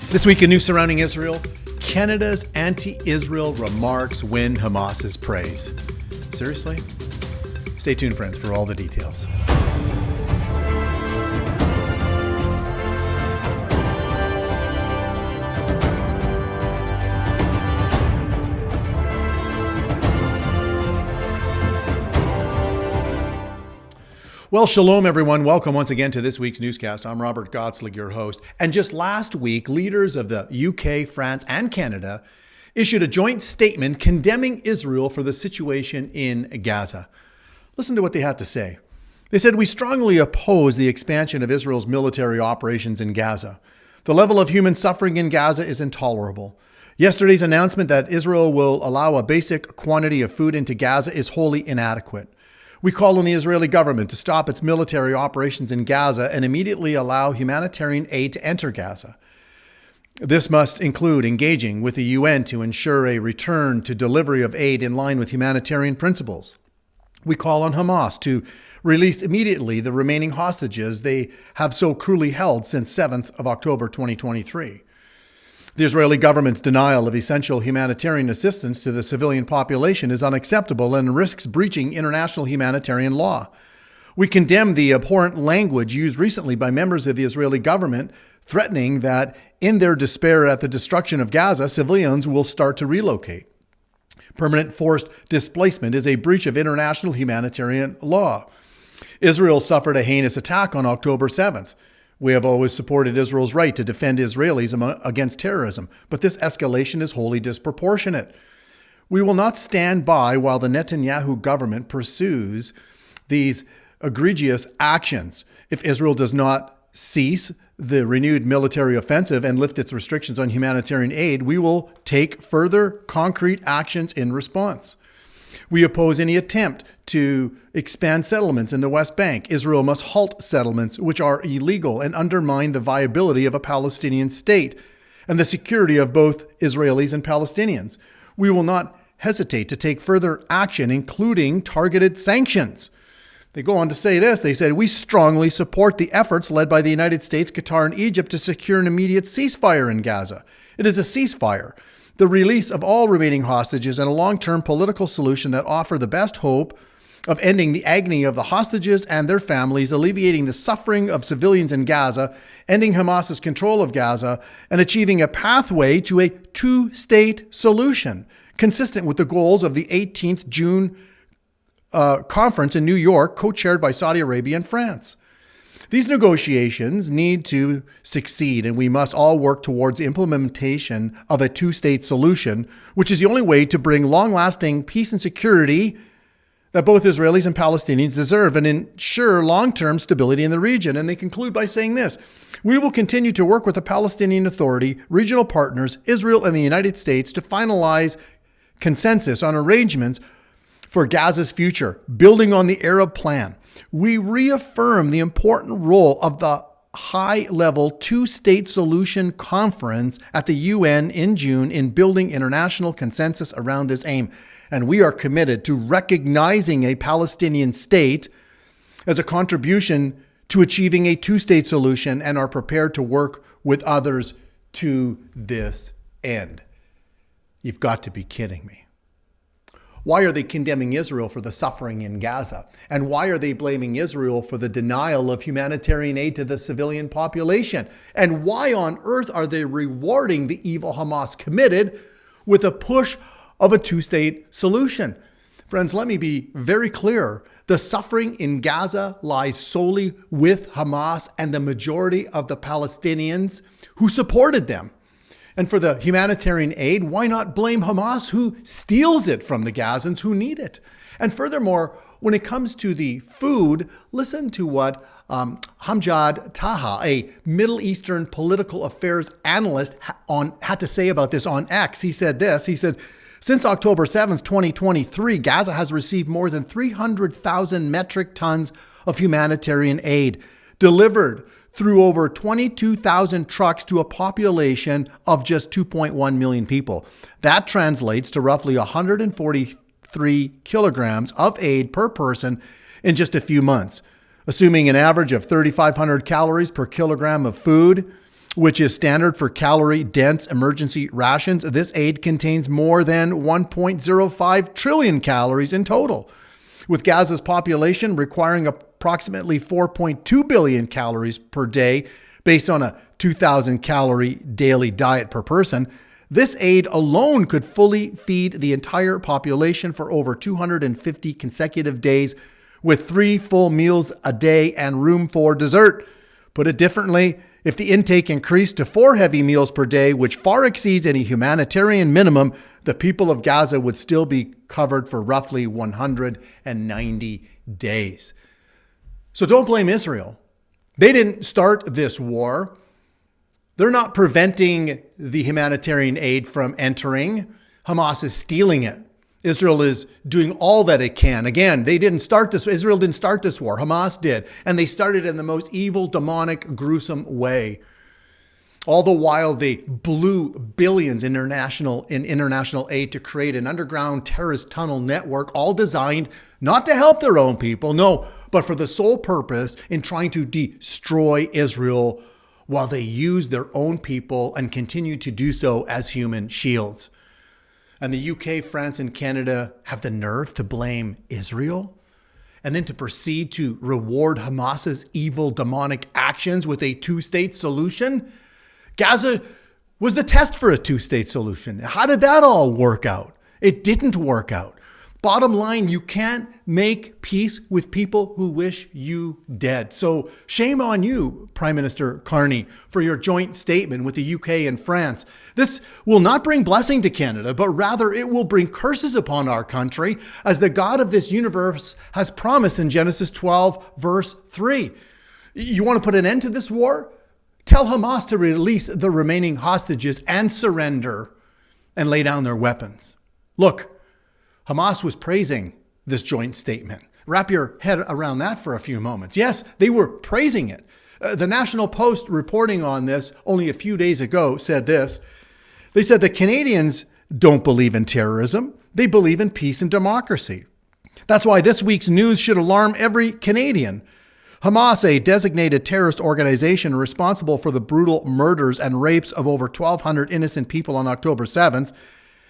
This week in news surrounding Israel, Canada's anti-Israel remarks win Hamas's praise. Seriously? Stay tuned, friends, for all the details. Well, shalom, everyone. Welcome once again to this week's newscast. I'm Robert Gottslig, your host. And just last week, leaders of the UK, France, and Canada issued a joint statement condemning Israel for the situation in Gaza. Listen to what they had to say. They said, "We strongly oppose the expansion of Israel's military operations in Gaza. The level of human suffering in Gaza is intolerable. Yesterday's announcement that Israel will allow a basic quantity of food into Gaza is wholly inadequate. We call on the Israeli government to stop its military operations in Gaza and immediately allow humanitarian aid to enter Gaza. This must include engaging with the UN to ensure a return to delivery of aid in line with humanitarian principles. We call on Hamas to release immediately the remaining hostages they have so cruelly held since 7th of October 2023. The Israeli government's denial of essential humanitarian assistance to the civilian population is unacceptable and risks breaching international humanitarian law. We condemn the abhorrent language used recently by members of the Israeli government, threatening that in their despair at the destruction of Gaza, civilians will start to relocate. Permanent forced displacement is a breach of international humanitarian law. Israel suffered a heinous attack on October 7th. We have always supported Israel's right to defend Israelis against terrorism, but this escalation is wholly disproportionate. We will not stand by while the Netanyahu government pursues these egregious actions. If Israel does not cease the renewed military offensive and lift its restrictions on humanitarian aid, we will take further concrete actions in response. We oppose any attempt to expand settlements in the West Bank. Israel must halt settlements which are illegal and undermine the viability of a Palestinian state and the security of both Israelis and Palestinians. We will not hesitate to take further action, including targeted sanctions." They go on to say this. They said, "We strongly support the efforts led by the United States, Qatar, and Egypt to secure an immediate ceasefire in Gaza. It is a ceasefire, the release of all remaining hostages, and a long-term political solution that offer the best hope of ending the agony of the hostages and their families, alleviating the suffering of civilians in Gaza, ending Hamas's control of Gaza, and achieving a pathway to a two-state solution, consistent with the goals of the 18th June conference in New York, co-chaired by Saudi Arabia and France. These negotiations need to succeed, and we must all work towards the implementation of a two-state solution, which is the only way to bring long-lasting peace and security that both Israelis and Palestinians deserve and ensure long-term stability in the region." And they conclude by saying this: "We will continue to work with the Palestinian Authority, regional partners, Israel, and the United States to finalize consensus on arrangements for Gaza's future, building on the Arab plan. We reaffirm the important role of the high-level two-state solution conference at the UN in June in building international consensus around this aim. And we are committed to recognizing a Palestinian state as a contribution to achieving a two-state solution and are prepared to work with others to this end." You've got to be kidding me. Why are they condemning Israel for the suffering in Gaza? And why are they blaming Israel for the denial of humanitarian aid to the civilian population? And why on earth are they rewarding the evil Hamas committed with a push of a two-state solution? Friends, let me be very clear. The suffering in Gaza lies solely with Hamas and the majority of the Palestinians who supported them. And for the humanitarian aid, why not blame Hamas, who steals it from the Gazans who need it? And furthermore, when it comes to the food, listen to what Hamjad Taha, a Middle Eastern political affairs analyst, had to say about this on X. He said this. He said, "Since October 7th, 2023, Gaza has received more than 300,000 metric tons of humanitarian aid, delivered through over 22,000 trucks to a population of just 2.1 million people. That translates to roughly 143 kilograms of aid per person in just a few months. Assuming an average of 3,500 calories per kilogram of food, which is standard for calorie-dense emergency rations. This aid contains more than 1.05 trillion calories in total, with Gaza's population requiring approximately 4.2 billion calories per day based on a 2,000 calorie daily diet per person. This aid alone could fully feed the entire population for over 250 consecutive days with 3 full meals a day and room for dessert. Put it differently, if the intake increased to 4 heavy meals per day, which far exceeds any humanitarian minimum, the people of Gaza would still be covered for roughly 190 days. So don't blame Israel. They didn't start this war. They're not preventing the humanitarian aid from entering. Hamas is stealing it. Israel is doing all that it can. Again, Israel didn't start this war. Hamas did. And they started in the most evil, demonic, gruesome way. All the while, they blew billions in international aid to create an underground terrorist tunnel network, all designed not to help their own people, no, but for the sole purpose in trying to destroy Israel while they use their own people and continue to do so as human shields. And the UK, France, and Canada have the nerve to blame Israel and then to proceed to reward Hamas's evil, demonic actions with a two-state solution. Gaza was the test for a two-state solution. How did that all work out? It didn't work out. Bottom line, you can't make peace with people who wish you dead. So shame on you, Prime Minister Carney, for your joint statement with the UK and France. This will not bring blessing to Canada, but rather it will bring curses upon our country, as the God of this universe has promised in Genesis 12, verse 3. You want to put an end to this war? Tell Hamas to release the remaining hostages and surrender and lay down their weapons. Look, Hamas was praising this joint statement. Wrap your head around that for a few moments. Yes, they were praising it. The National Post, reporting on this only a few days ago, said this. They said the Canadians don't believe in terrorism. They believe in peace and democracy. That's why this week's news should alarm every Canadian. Hamas, a designated terrorist organization responsible for the brutal murders and rapes of over 1,200 innocent people on October 7th,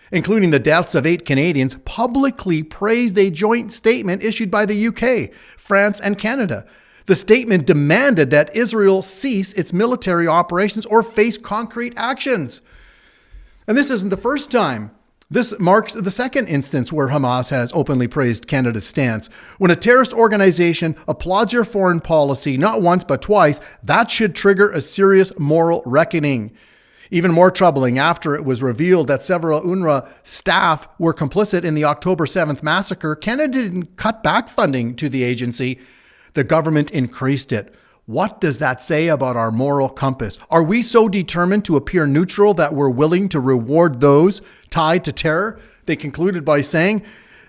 including the deaths of 8 Canadians, publicly praised a joint statement issued by the UK, France, and Canada. The statement demanded that Israel cease its military operations or face concrete actions. And this isn't the first time. This marks the second instance where Hamas has openly praised Canada's stance. When a terrorist organization applauds your foreign policy not once but twice, that should trigger a serious moral reckoning. Even more troubling after it was revealed that several UNRWA staff were complicit in the October 7th massacre, Canada didn't cut back funding to the agency. The government increased it. What does that say about our moral compass? Are we so determined to appear neutral that we're willing to reward those tied to terror? They concluded by saying,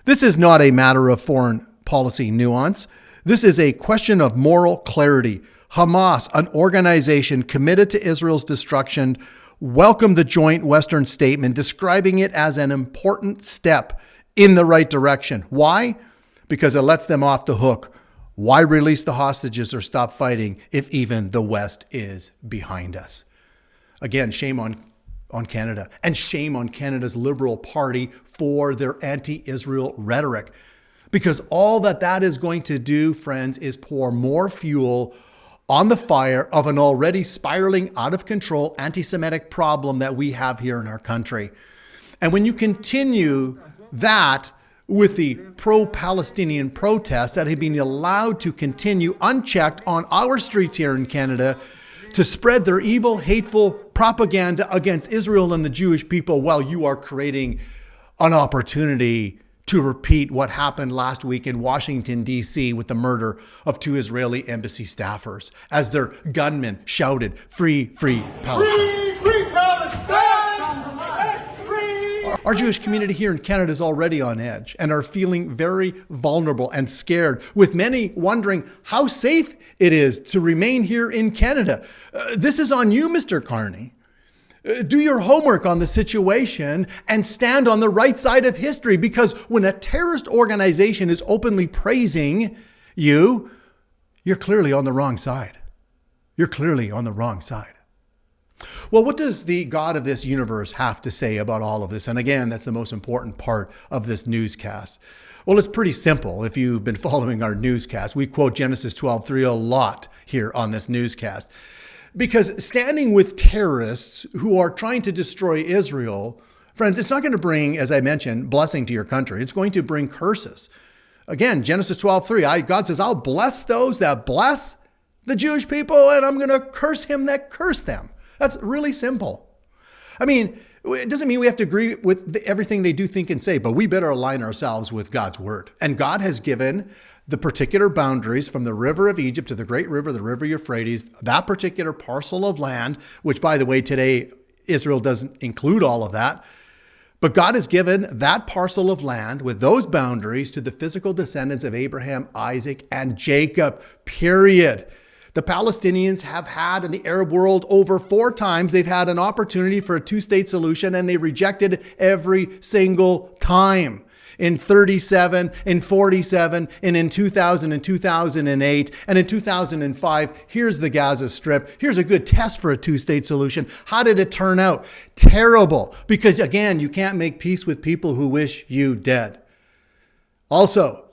this is not a matter of foreign policy nuance. This is a question of moral clarity. Hamas, an organization committed to Israel's destruction, welcomed the joint Western statement, describing it as an important step in the right direction. Why? Because it lets them off the hook. Why release the hostages or stop fighting if even the West is behind us? Again, shame on Canada, and shame on Canada's Liberal Party for their anti-Israel rhetoric. Because all that is going to do, friends, is pour more fuel on the fire of an already spiraling out of control anti-Semitic problem that we have here in our country. And when you continue that with the pro-Palestinian protests that have been allowed to continue unchecked on our streets here in Canada to spread their evil, hateful propaganda against Israel and the Jewish people, while you are creating an opportunity to repeat what happened last week in Washington, D.C. with the murder of 2 Israeli embassy staffers as their gunmen shouted, "Free, free Palestine." Free Palestine! Free! Our Jewish community here in Canada is already on edge and are feeling very vulnerable and scared, with many wondering how safe it is to remain here in Canada. This is on you, Mr. Carney. Do your homework on the situation and stand on the right side of history, because when a terrorist organization is openly praising you, you're clearly on the wrong side. You're clearly on the wrong side. Well, what does the God of this universe have to say about all of this? And again, that's the most important part of this newscast. Well, it's pretty simple. If you've been following our newscast, we quote Genesis 12:3 a lot here on this newscast. Because standing with terrorists who are trying to destroy Israel, friends, it's not going to bring, as I mentioned, blessing to your country. It's going to bring curses. Again, Genesis 12:3, God says, I'll bless those that bless the Jewish people, and I'm going to curse him that curse them. That's really simple. I mean, it doesn't mean we have to agree with everything they do, think, and say, but we better align ourselves with God's word. And God has given the particular boundaries from the river of Egypt to the great river, the river Euphrates, that particular parcel of land, which, by the way, today Israel doesn't include all of that. But God has given that parcel of land with those boundaries to the physical descendants of Abraham, Isaac, and Jacob, period. The Palestinians have had in the Arab world over 4 times, they've had an opportunity for a 2-state solution, and they rejected it every single time. In 37, in 47, and in 2000 and 2008, and in 2005, here's the Gaza Strip. Here's a good test for a 2-state solution. How did it turn out? Terrible. Because again, you can't make peace with people who wish you dead. Also,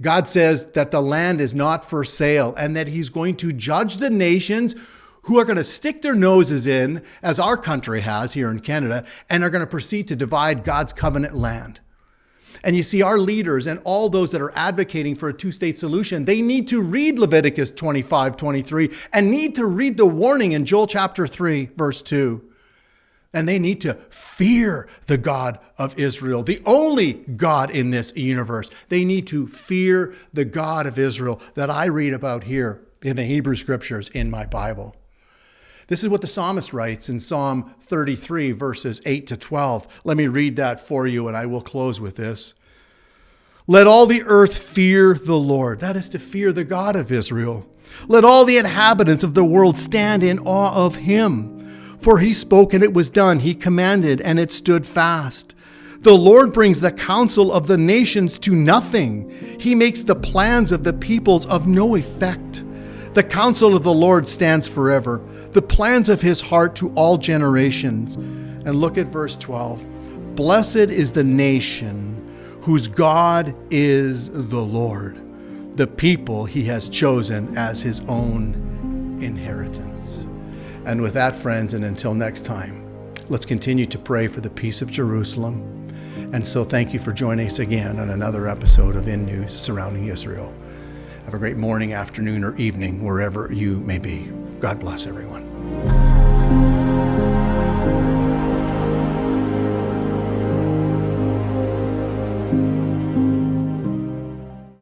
God says that the land is not for sale and that he's going to judge the nations who are going to stick their noses in, as our country has here in Canada, and are going to proceed to divide God's covenant land. And you see, our leaders and all those that are advocating for a 2-state solution, they need to read Leviticus 25:23 and need to read the warning in Joel chapter 3, verse 2. And they need to fear the God of Israel, the only God in this universe. They need to fear the God of Israel that I read about here in the Hebrew scriptures in my Bible. This is what the psalmist writes in Psalm 33, verses 8 to 12. Let me read that for you, and I will close with this. Let all the earth fear the Lord. That is to fear the God of Israel. Let all the inhabitants of the world stand in awe of him. For he spoke and it was done. He commanded and it stood fast. The Lord brings the counsel of the nations to nothing. He makes the plans of the peoples of no effect. The counsel of the Lord stands forever, the plans of his heart to all generations. And look at verse 12. Blessed is the nation whose God is the Lord, the people he has chosen as his own inheritance. And with that, friends, and until next time, let's continue to pray for the peace of Jerusalem. And so thank you for joining us again on another episode of In News Surrounding Israel. Have a great morning, afternoon, or evening, wherever you may be. God bless everyone.